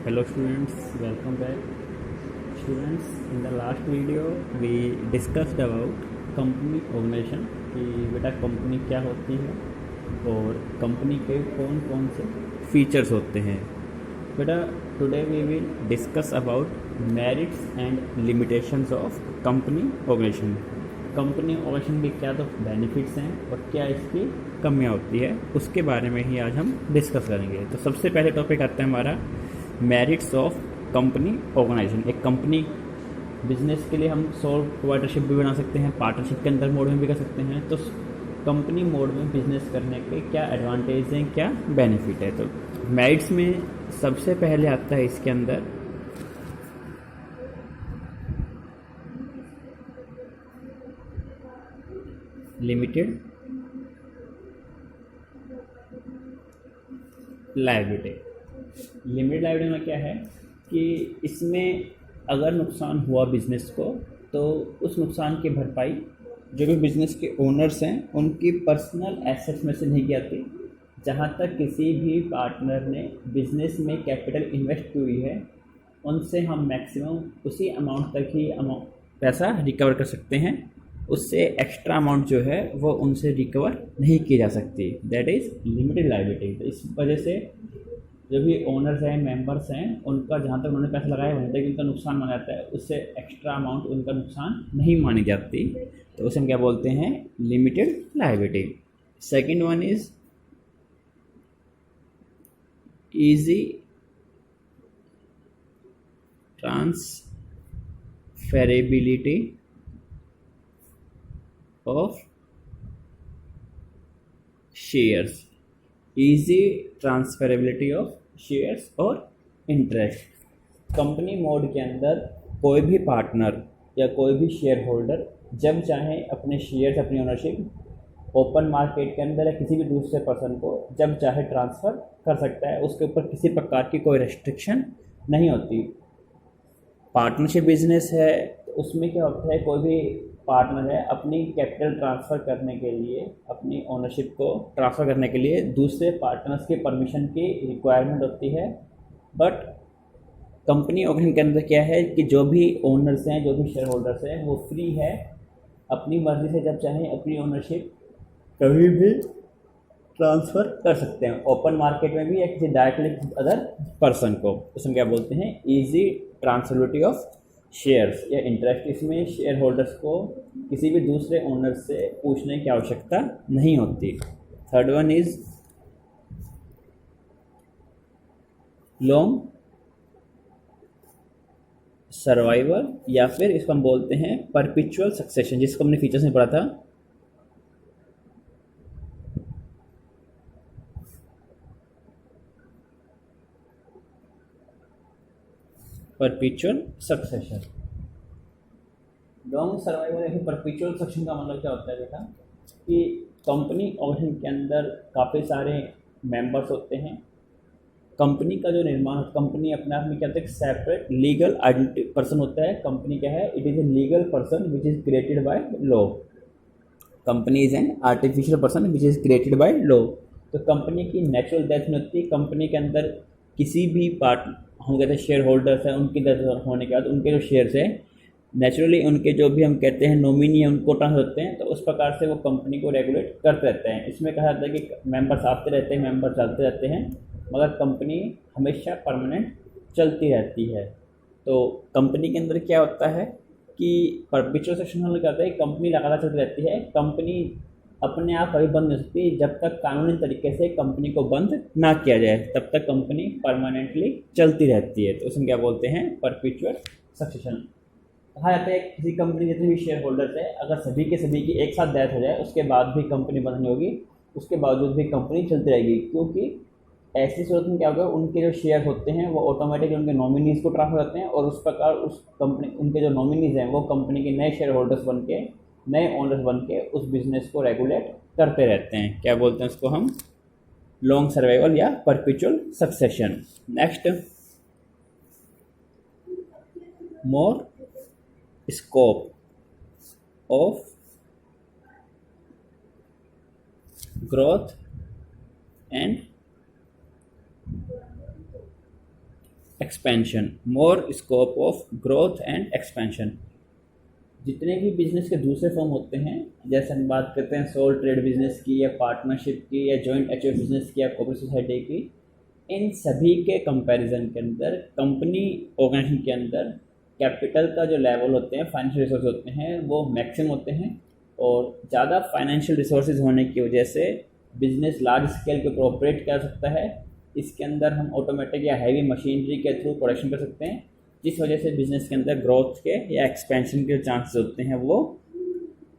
Hello students, welcome back. Students, in the last video we discussed about company organization कि बेटा company क्या होती है और कंपनी के कौन कौन से फीचर्स होते हैं। बेटा today we will discuss about merits and limitations of company organization. Company organization के क्या तो बेनिफिट्स हैं और क्या इसकी कमियां होती है, उसके बारे में ही आज हम डिस्कस करेंगे। तो सबसे पहले टॉपिक आता है हमारा मेरिट्स ऑफ कंपनी ऑर्गेनाइजेशन। एक कंपनी बिजनेस के लिए हम सोल प्रोप्राइटरशिप भी बना सकते हैं, पार्टनरशिप के अंदर मोड में भी कर सकते हैं। तो कंपनी मोड में बिजनेस करने के क्या एडवांटेज हैं, क्या बेनिफिट है। तो मेरिट्स में सबसे पहले आता है इसके अंदर लिमिटेड लायबिलिटी। लिमिटेड लायबिलिटी में क्या है कि इसमें अगर नुकसान हुआ बिजनेस को तो उस नुकसान की भरपाई जो भी बिजनेस के ओनर्स हैं उनकी पर्सनल एसेट्स में से नहीं की जाती। जहाँ तक किसी भी पार्टनर ने बिजनेस में कैपिटल इन्वेस्ट की हुई है उनसे हम मैक्सिमम उसी अमाउंट तक ही पैसा रिकवर कर सकते हैं। उससे एक्स्ट्रा अमाउंट जो है वो उनसे रिकवर नहीं की जा सकती। That is limited liability. तो इस वजह से जो भी ओनर्स हैं, मेंबर्स हैं, उनका जहाँ तक उन्होंने पैसा लगाया वहीं तक उनका नुकसान माना जाता है, उससे एक्स्ट्रा अमाउंट उनका नुकसान नहीं मानी जाती। तो उसे हम क्या बोलते हैं, limited liability. Second one is easy transferability of shares. Easy transferability of shares और इंटरेस्ट। कंपनी मोड के अंदर कोई भी पार्टनर या कोई भी शेयर होल्डर जब चाहे अपने शेयर्स, अपनी ओनरशिप ओपन मार्केट के अंदर या किसी भी दूसरे पर्सन को जब चाहे ट्रांसफ़र कर सकता है। उसके ऊपर किसी प्रकार की कोई रेस्ट्रिक्शन नहीं होती। पार्टनरशिप बिजनेस है तो उसमें क्या होता है, कोई भी पार्टनर है अपनी कैपिटल ट्रांसफ़र करने के लिए, अपनी ओनरशिप को ट्रांसफ़र करने के लिए दूसरे पार्टनर्स के परमिशन की रिक्वायरमेंट होती है। बट कंपनी ऑर्गेनाइजेशन के अंदर क्या है कि जो भी ओनर्स हैं, जो भी शेयर होल्डर्स हैं, वो फ्री है अपनी मर्ज़ी से जब चाहें अपनी ओनरशिप कभी भी ट्रांसफ़र कर सकते हैं, ओपन मार्केट में भी या किसी डायरेक्टली अदर पर्सन को। उसमें क्या बोलते हैं, ईजी ट्रांसफरेबिलिटी ऑफ शेयर्स या इंटरेस्ट। इसमें शेयर होल्डर्स को किसी भी दूसरे ओनर से पूछने की आवश्यकता नहीं होती। Third one is long survival या फिर इसको हम बोलते हैं परपिचुअल सक्सेशन, जिसको हमने फीचर्स में पढ़ा था। परपिचुअल सक्सेशन, लॉन्ग सर्वाइवल या फिर परपिचुअल सक्सेशन का मतलब क्या होता है बेटा कि कंपनी ऑर्गेनाइजेशन के अंदर काफ़ी सारे मेंबर्स होते हैं। कंपनी का जो निर्माण, कंपनी अपने आप में क्या होता है, सेपरेट लीगल आइडेंटिटी पर्सन होता है। कंपनी क्या है, it is a legal person which is created by law. Company is an artificial person which is created by law. तो कंपनी की नेचुरल डेथ नहीं होती। कंपनी के अंदर किसी भी पार्ट, हम कहते हैं शेयर होल्डर्स हैं, उनकी डेथ होने के बाद उनके जो शेयर्स हैं नेचुरली उनके जो भी हम कहते हैं नॉमिनी है उनको ट्रांसफर होते हैं। तो उस प्रकार से वो कंपनी को रेगुलेट करते रहते हैं। इसमें कहा जाता है कि मेंबर्स आते रहते हैं, मेंबर्स चलते रहते हैं, मगर कंपनी हमेशा परमानेंट चलती रहती है। तो कंपनी के अंदर क्या होता है कि परपिचुअल सक्सेशन में क्या होता है, कंपनी लगातार चलती रहती है। कंपनी अपने आप कभी बंद नहीं हो सकती। जब तक कानूनी तरीके से कंपनी को बंद ना किया जाए तब तक कंपनी परमानेंटली चलती रहती है। तो उसमें क्या बोलते हैं, परपिचुअल सक्सेशन। कहा जाता है किसी कंपनी जितने भी शेयर होल्डर्स है, अगर सभी के सभी की एक साथ डेथ हो जाए उसके बाद भी कंपनी बंद नहीं होगी, उसके बावजूद भी कंपनी चलती रहेगी। क्योंकि ऐसी सूरत में क्या होगा, उनके जो शेयर होते हैं वो ऑटोमेटिकली उनके नॉमिनीज़ को ट्रांसफर करते हैं और उस प्रकार उस कंपनी, उनके जो नॉमिनीज़ हैं वो कंपनी के नए शेयर होल्डर्स बन के, नए ओनर्स बन के उस बिज़नेस को रेगुलेट करते रहते हैं। क्या बोलते हैं उसको हम, लॉन्ग सर्वाइवल या perpetual succession. Next, more scope of growth and expansion, more scope of growth and expansion. जितने भी बिजनेस के दूसरे फॉर्म होते हैं, जैसे हम बात करते हैं सोल ट्रेड बिजनेस की या पार्टनरशिप की या जॉइंट एचओ बिजनेस की या कॉर्पोरेट सोसाइटी की, इन सभी के कंपैरिजन के अंदर कंपनी ऑर्गेनाइजेशन के अंदर कैपिटल का जो लेवल होते हैं, फाइनेंशियल रिसोर्स होते हैं, वो मैक्सिमम होते हैं। और ज़्यादा फाइनेंशियल रिसोर्सेज होने की वजह से बिजनेस लार्ज स्केल के ऊपर ऑपरेट कर सकता है। इसके अंदर हम ऑटोमेटिक या हैवी मशीनरी के थ्रू प्रोडक्शन कर सकते हैं, जिस वजह से बिजनेस के अंदर ग्रोथ के या एक्सपेंशन के चांसेस होते हैं वो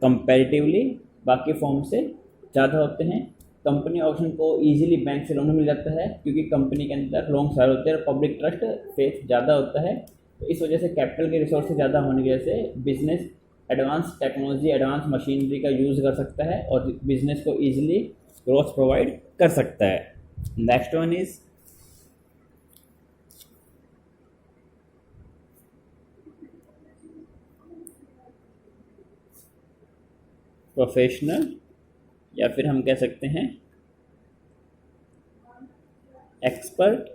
कंपैरेटिवली बाकी फॉर्म से ज़्यादा होते हैं। कंपनी ऑप्शन को इजीली बैंक से लोन मिल जाता है, क्योंकि कंपनी के अंदर लॉन्ग साल होते हैं और पब्लिक ट्रस्ट फेथ ज़्यादा होता है। तो इस वजह से कैपिटल के रिसोर्स ज़्यादा होने की वजह से business advance technology, advance machinery का यूज़ कर सकता है और बिजनेस को ईजिली ग्रोथ प्रोवाइड कर सकता है। नेक्स्ट वन इज प्रोफेशनल, या फिर हम कह सकते हैं एक्सपर्ट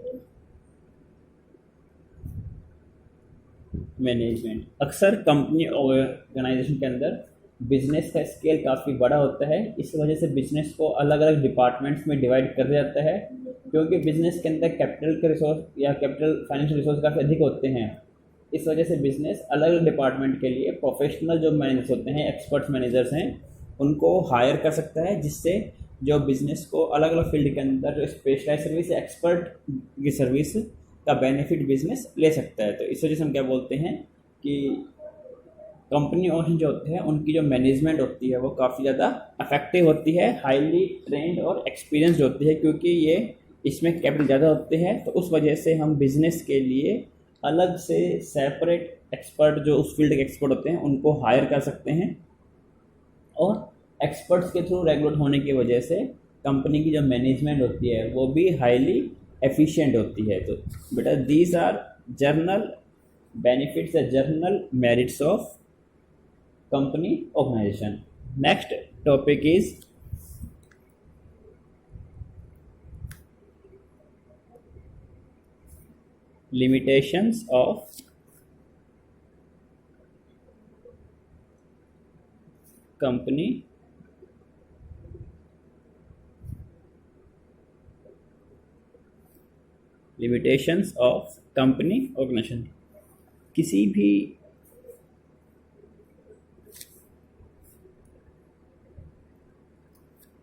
मैनेजमेंट। अक्सर कंपनी ऑर्गेनाइजेशन के अंदर बिजनेस का स्केल काफ़ी बड़ा होता है, इस वजह से बिजनेस को अलग अलग डिपार्टमेंट्स में डिवाइड कर दिया जाता है। क्योंकि बिजनेस के अंदर कैपिटल के रिसोर्स या कैपिटल फाइनेंशियल रिसोर्स काफ़ी अधिक होते हैं, इस वजह से बिजनेस अलग अलग डिपार्टमेंट के लिए प्रोफेशनल जो मैनेजर्स होते हैं, एक्सपर्ट्स मैनेजर्स हैं, उनको हायर कर सकता है, जिससे जो बिज़नेस को अलग अलग फील्ड के अंदर जो स्पेशलाइज सर्विस, एक्सपर्ट की सर्विस का बेनिफिट बिजनेस ले सकता है। तो इस वजह से हम क्या बोलते हैं कि कंपनी ओनर जो होते हैं उनकी जो मैनेजमेंट होती है वो काफ़ी ज़्यादा इफेक्टिव होती है, हाईली ट्रेंड और एक्सपीरियंस्ड होती है, क्योंकि ये इसमें कैपिटल ज़्यादा होते हैं। तो उस वजह से हम बिज़नेस के लिए अलग से सेपरेट एक्सपर्ट जो उस फील्ड के एक्सपर्ट होते हैं उनको हायर कर सकते हैं, और एक्सपर्ट्स के थ्रू रेगुलेट होने की वजह से कंपनी की जो मैनेजमेंट होती है वो भी हाईली एफिशिएंट होती है। तो बेटा दीज आर जर्नल बेनिफिट्स या general merits of company organization. Next topic is limitations of company organization. किसी भी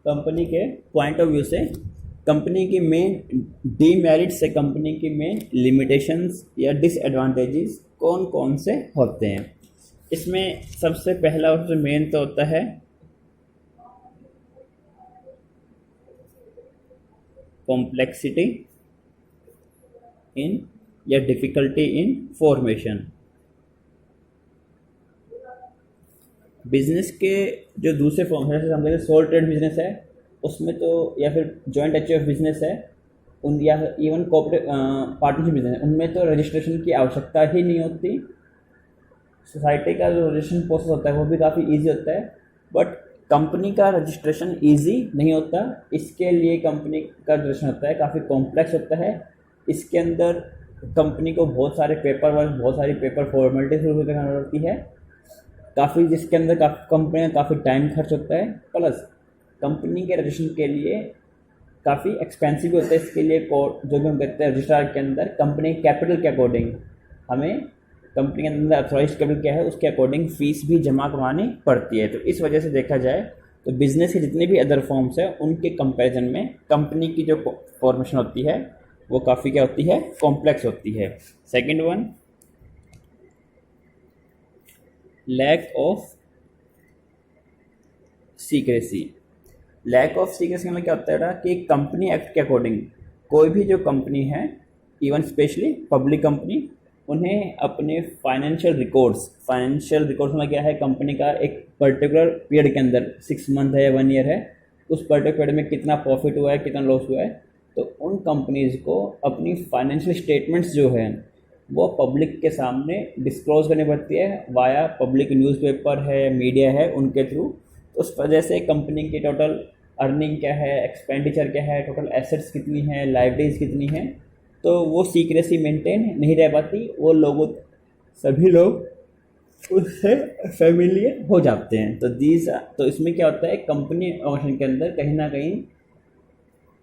कंपनी के पॉइंट ऑफ व्यू से कंपनी की मेन डीमेरिट से कंपनी की मेन लिमिटेशंस या डिसएडवांटेजेस कौन कौन से होते हैं। इसमें सबसे पहला और सबसे मेन तो होता है कॉम्प्लेक्सिटी इन या डिफ़िकल्टी इन फॉर्मेशन। बिजनेस के जो दूसरे फॉर्म है, जैसे हम कहते हैं सोल ट्रेड बिजनेस है, उसमें तो या फिर जॉइंट एचओएफ बिजनेस है उन, या इवन कॉर्पोरेट पार्टनरशिप बिजनेस है, उनमें तो रजिस्ट्रेशन की आवश्यकता ही नहीं होती। सोसाइटी का जो रजिस्ट्रेशन प्रोसेस होता है वो भी काफ़ी इजी होता है, बट कंपनी का रजिस्ट्रेशन इजी नहीं होता। इसके लिए कंपनी का रजिस्ट्रेशन होता है काफ़ी कॉम्प्लेक्स होता है। इसके अंदर कंपनी को बहुत सारे पेपर वर्क, बहुत सारी पेपर फॉर्मेलिटीज करना पड़ती है काफ़ी, जिसके अंदर कंपनी का काफ़ी टाइम खर्च होता है। प्लस कंपनी के रजिस्ट्रेशन के लिए काफ़ी एक्सपेंसिव होता है। इसके लिए जो भी हम कहते हैं रजिस्ट्रार के अंदर कंपनी कैपिटल के अकॉर्डिंग हमें कंपनी के अंदर अथॉराइज कैपिटल क्या है उसके अकॉर्डिंग फ़ीस भी जमा करवानी पड़ती है। तो इस वजह से देखा जाए तो बिज़नेस के जितने भी अदर फॉर्म्स हैं उनके कंपैरिजन में कंपनी की जो फॉर्मेशन होती है वो काफ़ी क्या होती है, कॉम्प्लेक्स होती है। Second one, lack of secrecy. Lack of secrecy में क्या होता है कि कंपनी एक्ट के अकॉर्डिंग कोई भी जो कंपनी है, इवन स्पेशली पब्लिक कंपनी, उन्हें अपने फाइनेंशियल रिकॉर्ड्स में क्या है, कंपनी का एक पर्टिकुलर पीरियड के अंदर 6 मंथ है या 1 ईयर है, उस पर्टिकुलर पीरियड में कितना प्रॉफिट हुआ है, कितना लॉस हुआ है, तो उन कंपनीज़ को अपनी फाइनेंशियल स्टेटमेंट्स जो है वो पब्लिक के सामने डिस्क्लोज करनी पड़ती है वाया पब्लिक न्यूज़पेपर है, मीडिया है, उनके थ्रू। तो उस वजह से कंपनी की टोटल अर्निंग क्या है, एक्सपेंडिचर क्या है, टोटल एसेट्स कितनी है, लाइबिलिटीज़ कितनी है, तो वो सीक्रेसी मेंटेन नहीं रह पाती, वो लोगों सभी लोग उससे फेमिलियर हो जाते हैं। तो इसमें क्या होता है, कंपनी ऑर्गेनाइजेशन के अंदर कहीं ना कहीं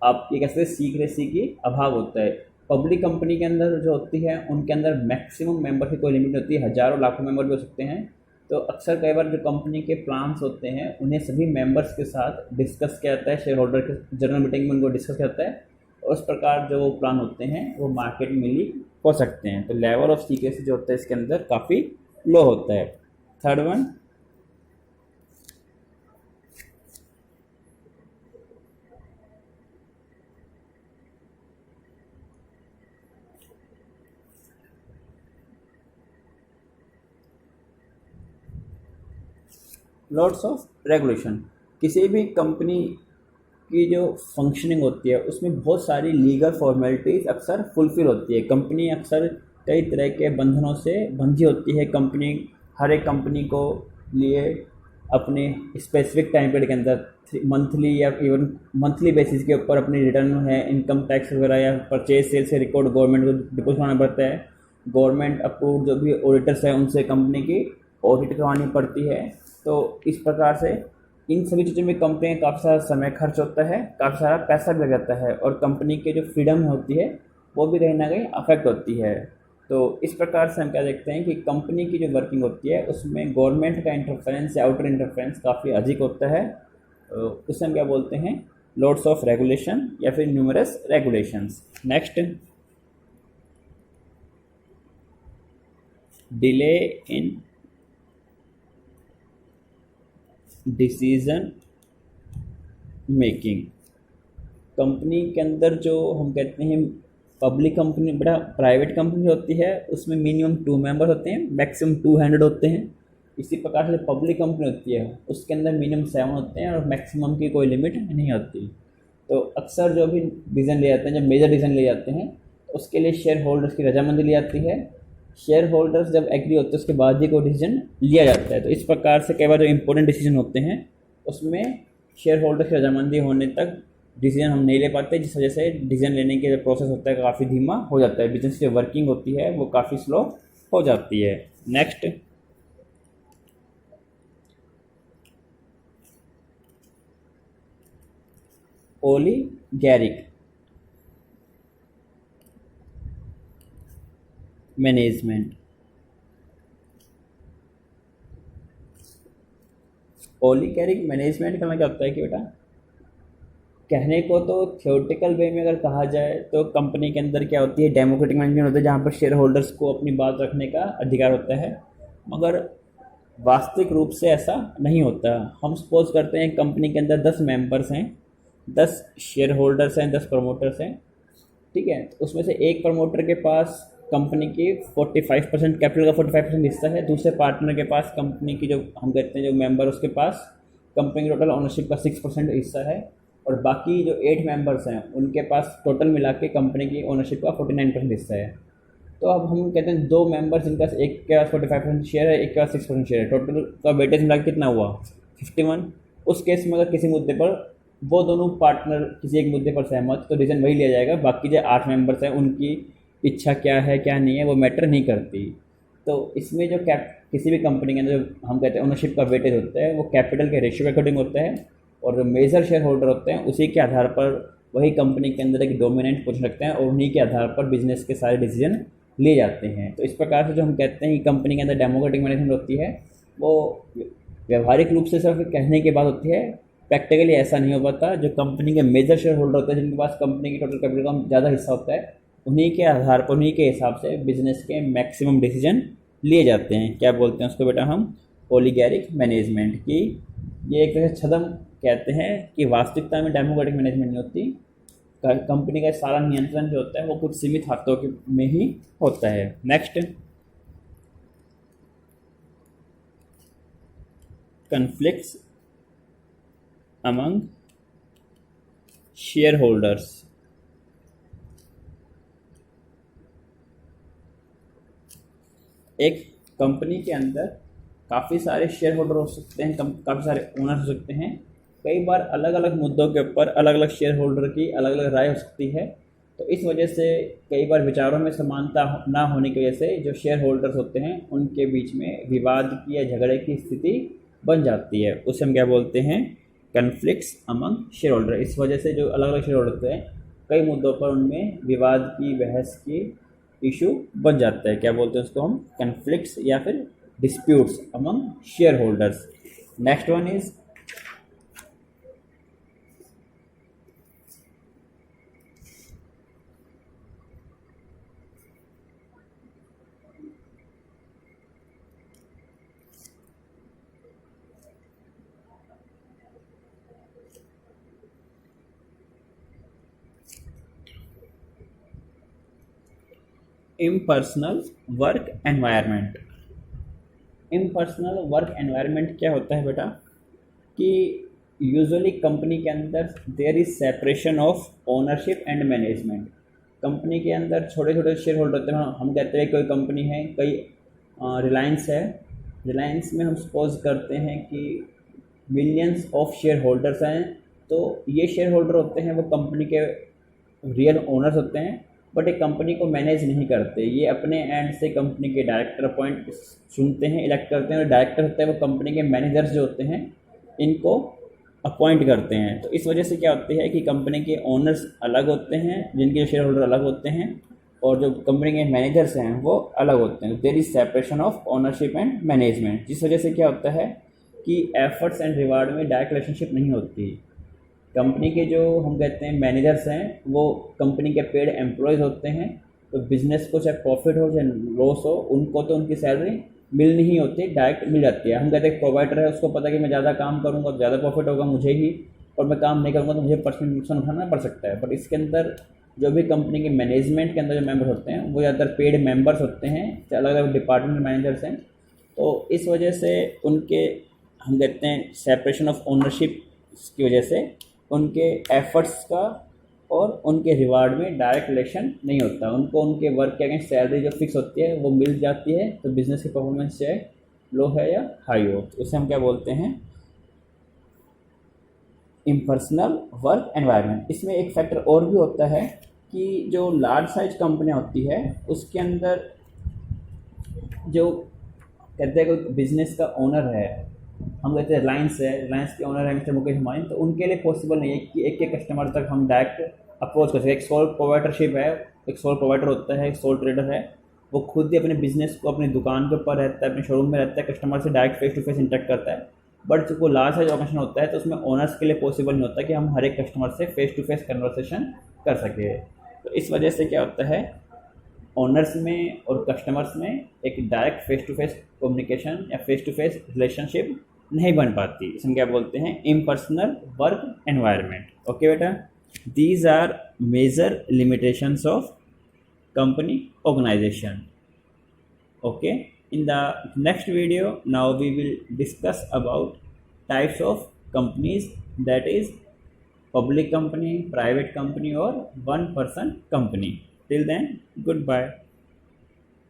आप ये कह सकते हैं सीक्रेसी की अभाव होता है। पब्लिक कंपनी के अंदर जो होती है उनके अंदर मैक्सिमम मेंबर की कोई लिमिट होती है, हज़ारों लाखों मेंबर भी हो सकते हैं। तो अक्सर कई बार जो कंपनी के प्लान्स होते हैं उन्हें सभी मेंबर्स के साथ डिस्कस किया जाता है, शेयर होल्डर के जनरल मीटिंग में उनको डिस्कस किया जाता है, और उस प्रकार जो वो प्लान होते हैं वो मार्केट में लीक हो सकते हैं। तो लेवल ऑफ सीक्रेसी जो होता है इसके अंदर काफ़ी लो होता है। Third one, lots of regulation. किसी भी कंपनी की जो फंक्शनिंग होती है उसमें बहुत सारी लीगल फॉर्मेलिटीज़ अक्सर फुलफिल होती है। कंपनी अक्सर कई तरह के बंधनों से बंधी होती है। कंपनी हर एक कंपनी को लिए अपने स्पेसिफिक टाइम पीरियड के अंदर मंथली या इवन मंथली बेसिस के ऊपर अपनी रिटर्न है, इनकम टैक्स वगैरह या परचेज सेल्स के रिकॉर्ड गवर्नमेंट को डिपोजिट करना पड़ता है। गवर्नमेंट अप्रूव जो भी ऑडिटर्स हैं उनसे कंपनी की ऑडिट करवानी पड़ती है। तो इस प्रकार से इन सभी चीज़ों में कंपनी का काफ़ी सारा समय खर्च होता है, काफ़ी सारा पैसा भी लग जाता है, और कंपनी की जो फ्रीडम होती है वो भी कहीं ना कहीं अफेक्ट होती है। तो इस प्रकार से हम क्या देखते हैं कि कंपनी की जो वर्किंग होती है उसमें गवर्नमेंट का इंटरफेरेंस या आउटर इंटरफेरेंस काफ़ी अधिक होता है। उसे हम क्या बोलते हैं, लॉट्स ऑफ रेगुलेशन या फिर numerous regulations. Next, delay in decision making. Company के अंदर जो हम कहते हैं पब्लिक कंपनी बड़ा प्राइवेट कंपनी होती है उसमें मिनिमम 2 मेंबर होते हैं, मैक्सिमम 200 होते हैं। इसी प्रकार से पब्लिक कंपनी होती है उसके अंदर मिनिमम 7 होते हैं और मैक्सिमम की कोई लिमिट नहीं होती। तो अक्सर जो भी डिसीजन ले जाते हैं, जब मेजर डिसीजन ले जाते हैं उसके लिए शेयर होल्डर्स की रजामंदी ली जाती है। शेयर होल्डर्स जब एग्री होते हैं उसके बाद ही कोई डिसीजन लिया जाता है। तो इस प्रकार से कई बार जो इंपॉर्टेंट डिसीजन होते हैं उसमें शेयर होल्डर्स की रजामंदी होने तक डिसीजन हम नहीं ले पाते, जिस वजह से डिसीजन लेने के जो प्रोसेस होता है काफ़ी धीमा हो जाता है, बिजनेस की जो वर्किंग होती है वो काफ़ी स्लो हो जाती है। Next, oligarchic management. Oligarchic management का मतलब क्या होता है कि बेटा, कहने को तो थियोरेटिकल वे में अगर कहा जाए तो कंपनी के अंदर क्या होती है, डेमोक्रेटिक मैनेजमेंट होता है जहाँ पर शेयर होल्डर्स को अपनी बात रखने का अधिकार होता है, मगर वास्तविक रूप से ऐसा नहीं होता। हम सपोज करते हैं कंपनी के अंदर 10 मेंबर्स हैं, 10 शेयर होल्डर्स हैं, 10 प्रमोटर्स हैं, ठीक है। तो उसमें से एक प्रमोटर के पास कंपनी की 45% कैपिटल का 45% हिस्सा है, दूसरे पार्टनर के पास कंपनी की जो हम कहते हैं जो मेंबर उसके पास कंपनी की टोटल ओनरशिप का 6% हिस्सा है, और बाकी जो 8 मेंबर्स हैं उनके पास टोटल मिला के कंपनी की ओनरशिप का 49% हिस्सा है। तो अब हम कहते हैं 2 मेंबर्स जिनके पास एक के पास 45% शेयर है, एक के पास 6% शेयर है, टोटल का वेटेज मिला के कितना हुआ 51। उस केस में अगर किसी मुद्दे पर वो दोनों पार्टनर किसी एक मुद्दे पर सहमत तो डिसीजन वही लिया जाएगा, बाकी जो 8 मेंबर्स हैं उनकी इच्छा क्या है क्या नहीं है वो मैटर नहीं करती। तो इसमें जो किसी भी कंपनी के अंदर जो हम कहते हैं ओनरशिप का वेटेज होता है वो कैपिटल के रेशियो के अकॉर्डिंग होता है, और जो मेजर शेयर होल्डर होते हैं उसी के आधार पर वही कंपनी के अंदर एक डोमिनेंट पोजीशन रखते हैं और उन्हीं के आधार पर बिजनेस के सारे डिसीजन लिए जाते हैं। तो इस प्रकार से जो हम कहते हैं कि कंपनी के अंदर डेमोक्रेटिक मैनेजमेंट होती है वो व्यवहारिक रूप से सिर्फ कहने की बात होती है, प्रैक्टिकली ऐसा नहीं हो पाता। जो कंपनी के मेजर शेयर होल्डर होते हैं जिनके पास कंपनी की टोटल कैपिटल का ज़्यादा हिस्सा होता है, उन्हीं के आधार पर उन्हीं के हिसाब से बिजनेस के मैक्सिमम डिसीजन लिए जाते हैं। क्या बोलते हैं उसको बेटा हम, ओलिगैरिक मैनेजमेंट की। ये एक तरह से छदम कहते हैं कि वास्तविकता में डेमोक्रेटिक मैनेजमेंट नहीं होती, कंपनी का सारा नियंत्रण जो होता है वो कुछ सीमित हाथों में ही होता है। Next, conflicts among share holders. एक कंपनी के अंदर काफ़ी सारे शेयर होल्डर हो सकते हैं, काफ़ी सारे ओनर हो सकते हैं। कई बार अलग अलग मुद्दों के ऊपर अलग अलग शेयर होल्डर की अलग अलग राय हो सकती है। तो इस वजह से कई बार विचारों में समानता ना होने की वजह से जो शेयर होल्डर्स होते हैं उनके बीच में विवाद की या झगड़े की स्थिति बन जाती है। उसे हम क्या बोलते हैं, कन्फ्लिक्ट्स अमंग शेयर होल्डर। इस वजह से जो अलग अलग शेयर होल्डर होते हैं कई मुद्दों पर उनमें विवाद की, बहस की इशू बन जाता है। क्या बोलते हैं उसको हम, कन्फ्लिक्ट्स या फिर disputes among shareholders. Next one is impersonal work environment. Impersonal work environment क्या होता है बेटा, कि यूजुअली कंपनी के अंदर there is separation of ownership and management. Company के अंदर छोटे छोटे शेयर होल्डर होते हैं। हम कहते हैं कोई कंपनी है, कई रिलायंस है, रिलायंस में हम सपोज करते हैं कि मिलियंस ऑफ शेयर होल्डर्स हैं। तो ये शेयर होल्डर होते हैं वो कंपनी के रियल ओनर्स होते हैं, बट एक कंपनी को मैनेज नहीं करते। ये अपने एंड से कंपनी के डायरेक्टर अपॉइंट चुनते हैं, इलेक्ट करते हैं, और डायरेक्टर होते हैं वो कंपनी के मैनेजर्स जो होते हैं इनको अपॉइंट करते हैं। तो इस वजह से क्या होती है कि कंपनी के ओनर्स अलग होते हैं, जिनके शेयर होल्डर अलग होते हैं, और जो कंपनी के मैनेजर्स हैं वो अलग होते हैं। There is separation of ownership and management, जिस वजह से क्या होता है कि एफर्ट्स एंड रिवार्ड में डायरेक्ट रिलेशनशिप नहीं होती। कंपनी के जो हम कहते हैं मैनेजर्स हैं वो कंपनी के पेड एम्प्लॉयज़ होते हैं, तो बिज़नेस को चाहे प्रॉफिट हो चाहे लॉस हो, उनको तो उनकी सैलरी मिलनी ही होती है, डायरेक्ट मिल जाती है। हम कहते हैं प्रोवाइडर है, उसको पता है कि मैं ज़्यादा काम करूँगा तो ज़्यादा प्रॉफिट होगा मुझे ही, और मैं काम नहीं करूँगा तो मुझे पर्सनल नुकसान उठाना पड़ सकता है। बट इसके अंदर जो भी कंपनी के मैनेजमेंट के अंदर जो मेंबर होते हैं वो ज़्यादातर पेड मेंबर्स होते हैं, अलग अलग डिपार्टमेंट मैनेजर्स हैं। तो इस वजह से उनके हम कहते हैं सेपरेशन ऑफ ओनरशिप की वजह से उनके एफर्ट्स का और उनके रिवार्ड में डायरेक्ट रिलेशन नहीं होता। उनको उनके वर्क के अगेंस्ट सैलरी जो फिक्स होती है वो मिल जाती है, तो बिज़नेस की परफॉर्मेंस चाहे लो है या हाई हो। तो उसे हम क्या बोलते हैं, इम्पर्सनल वर्क एनवायरनमेंट। इसमें एक फैक्टर और भी होता है कि जो लार्ज साइज कंपनियाँ होती है उसके अंदर जो कहते हैं कोई बिजनेस का ओनर है, हम कहते हैं रिलायंस है, रिलायंस के ओनर है मिस्टर मुकेश अंबानी, तो उनके लिए पॉसिबल नहीं है कि एक एक कस्टमर तक हम डायरेक्ट अप्रोच कर सकें। एक सोल प्रोवाइडरशिप है, एक सोल प्रोवाइडर होता है, एक सोल ट्रेडर है, वो खुद ही अपने बिजनेस को अपनी दुकान के ऊपर रहता है, अपने शोरूम में रहता है, कस्टमर से direct face to face interact करता है। बट जो लार्ज साइज ऑर्गेनाइजेशन होता है तो उसमें ओनर्स के लिए पॉसिबल नहीं होता कि हम हर एक कस्टमर से फेस टू फेस कन्वर्सेशन कर सकें। तो इस वजह से क्या होता है, ओनर्स में और कस्टमर्स में एक direct face to face communication या फेस टू फेस रिलेशनशिप नहीं बन पाती। इसमें क्या बोलते हैं, इम्पर्सनल वर्क एनवायरनमेंट। ओके बेटा, these are major limitations of company organization. Okay, in the next video now we will discuss about types of companies, that is public company, private company or one person company. Till then, goodbye.